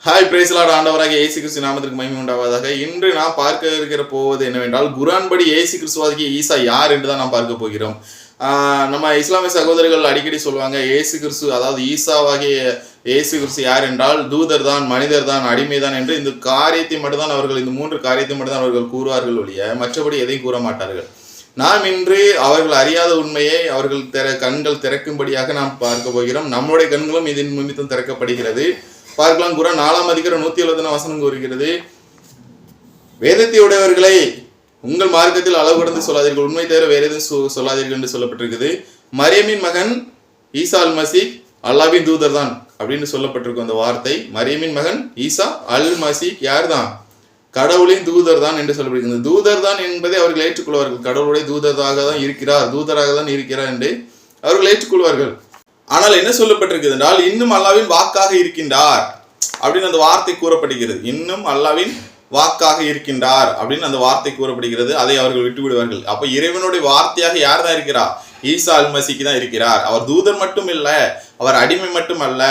Hi price Lord. ஆண்டவராக இயேசு கிறிஸ்து நாமத்திற்கு மகிமை உண்டாவதாக. இன்று நாம் பார்க்க இருக்கிற போவது என்னவென்றால், குர்ஆன் படி இயேசு கிறிஸ்துவாகிய ஈசா யார் என்று தான் நாம் பார்க்க போகிறோம். நம்ம இஸ்லாமிய சகோதரர்கள் அடிக்கடி சொல்லுவாங்க, இயேசு கிறிஸ்து அதாவது ஈசாவாகிய இயேசு கிறிஸ்து யார் என்றால் தூதர் தான், மனிதர் தான், அடிமை தான் என்று இந்த காரியத்தை மட்டும்தான் அவர்கள், இந்த 3 காரியத்தை மட்டும்தான் அவர்கள் கூறுவார்கள் ஒழிய மற்றபடி எதையும் கூற மாட்டார்கள். நாம் இன்று அவர்கள் அறியாத உண்மையை அவர்கள் கண்கள் திறக்கும்படியாக நாம் பார்க்க போகிறோம். நம்முடைய கண்களும் இதன் நிமித்தம் திறக்கப்படுகிறது. பார்க்கலாம். குர்ஆன் 4 அதிகாரம் 170 வசனம் கூறுகிறது, வேதத்தை உடையவர்களை உங்கள் மார்க்கத்தில் அளவு கடந்து சொல்லாதீர்கள், உண்மை தவிர வேற எதுவும் சொல்லாதீர்கள் என்று சொல்லப்பட்டிருக்குது. மரியமின் மகன் ஈசா அல் மசீஹ் அல்லாஹ்வின் தூதர் தான் அப்படின்னு சொல்லப்பட்டிருக்கும். அந்த வார்த்தை மரியமின் மகன் ஈசா அல் மசீஹ் யார் தான்? கடவுளின் தூதர் தான் என்று சொல்லப்படுகிறது. தூதர் தான் என்பதை அவர்கள் ஏற்றுக்கொள்வார்கள். கடவுளுடைய தூதராக தான் இருக்கிறார், தூதராக தான் இருக்கிறார் என்று அவர்கள் ஏற்றுக்கொள்வார்கள். ஆனால் என்ன சொல்லப்பட்டிருக்கிறது என்றால், இன்னும் அல்லாஹ்வின் வாக்காக இருக்கின்றார் அப்படின்னு அந்த வார்த்தை கூறப்படுகிறது. இன்னும் அல்லாஹ்வின் வாக்காக இருக்கின்றார் அப்படின்னு அந்த வார்த்தை கூறப்படுகிறது. அதை அவர்கள் விட்டு விடுவார்கள். அப்ப இறைவனுடைய வார்த்தையாக யார் தான் இருக்கிறார்? ஈசா அல் மசீஹ் தான் இருக்கிறார். அவர் தூதர் மட்டும் இல்ல, அவர் அடிமை மட்டும் அல்ல,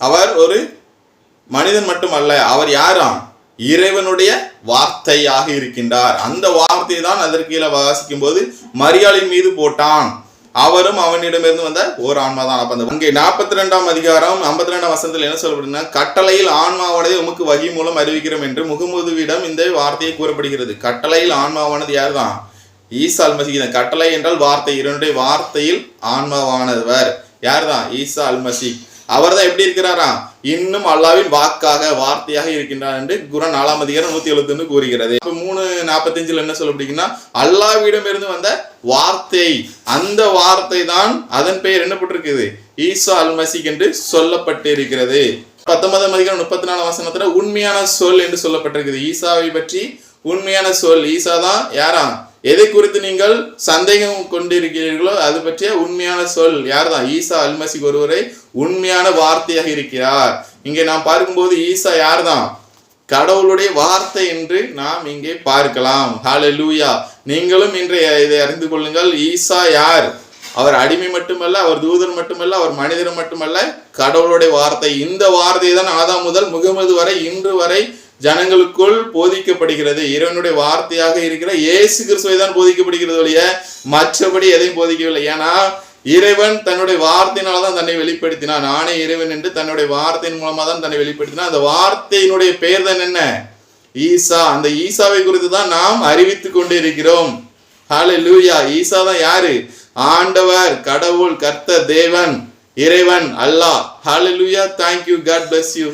அவர் ஒரு மனிதன் மட்டும் அல்ல, அவர் யாராம்? இறைவனுடைய வார்த்தையாக இருக்கின்றார். அந்த வார்த்தை தான் அதற்கு கீழே வாசிக்கும் போது மரியாளின் மீது போட்டான், அவரும் அவனிடமிருந்து வந்த ஓர் ஆன்மா தான். அப்ப அங்கே 42 அதிகாரம் 52 வசனத்தில் என்ன சொல்லப்படுதுன்னா, கட்டளையில் ஆன்மாவானதை உமக்கு வகி மூலம் அறிவிக்கிறோம் என்று முகமதுவிடம் இந்த வார்த்தையை கூறப்படுகிறது. கட்டளையில் ஆன்மாவானது யார் தான்? ஈசா அல் மசீஹ் தான். கட்டளை என்றால் வார்த்தை, இறைவனுடைய வார்த்தையில் ஆன்மாவானவர் யார் தான்? ஈசா அல் மசீஹ். அவர் தான் எப்படி இருக்கிறாரா? இன்னும் அல்லாஹ்வின் வாக்காக, வார்த்தையாக இருக்கின்றார் என்று குர்ஆன் 4 அதிகாரம் 171 கூறுகிறது. 3:45 என்ன சொல்லப்படுகிறதுனா, அல்லாஹ்விடம் இருந்து வந்த வார்த்தை, அந்த வார்த்தை தான், அதன் பெயர் என்ன போட்டிருக்குது? ஈசா அல் மசீஹ் என்று சொல்லப்பட்டிருக்கிறது. 19 அதிகாரம் 34 வசனத்துல உண்மையான சொல் என்று சொல்லப்பட்டிருக்குது. ஈசாவை பற்றி உண்மையான சொல். ஈசா தான் யாரா? எதை குறித்து நீங்கள் சந்தேகம் கொண்டிருக்கிறீர்களோ அது பற்றிய உண்மையான சொல் யார் தான்? ஈசா அல் மசீஹ் ஒருவரை உண்மையான வார்த்தையாக இருக்கிறார். இங்கே நாம் பார்க்கும்போது ஈசா யார் தான்? கடவுளுடைய வார்த்தை என்று நாம் இங்கே பார்க்கலாம். ஹல்லேலூயா. நீங்களும் இன்றைய இதை அறிந்து கொள்ளுங்கள். ஈசா யார்? அவர் அடிமை மட்டுமல்ல, அவர் தூதர் மட்டுமல்ல, அவர் மனிதர் மட்டுமல்ல, கடவுளுடைய வார்த்தை. இந்த வார்த்தை தான் ஆதாம் முதல் முகமது வரை இன்று வரை ஜனங்களுக்குள் போதிக்கப்படுகிறது. இறைவனுடைய வார்த்தையாக இருக்கிற இயேசு கிறிஸ்துவை தான் போதிக்கப்படுகிறது ஒழிய மற்றபடி எதையும் போதிக்கவில்லை. ஏன்னா இறைவன் தன்னுடைய வார்த்தையினால்தான் தன்னை வெளிப்படுத்தினார். நானே இறைவன் என்று தன்னுடைய வார்த்தையின் மூலமா தான் தன்னை வெளிப்படுத்தினார். அந்த வார்த்தையினுடைய பெயர் தான் என்ன? ஈசா. அந்த ஈசாவை குறித்து தான் நாம் அறிவித்துக் கொண்டே இருக்கிறோம். ஹல்லேலூயா. ஈசா தான் யாரு? ஆண்டவர், கடவுள், கர்த்தர், தேவன், இறைவன், அல்லாஹ். ஹல்லேலூயா. Thank you. God bless you.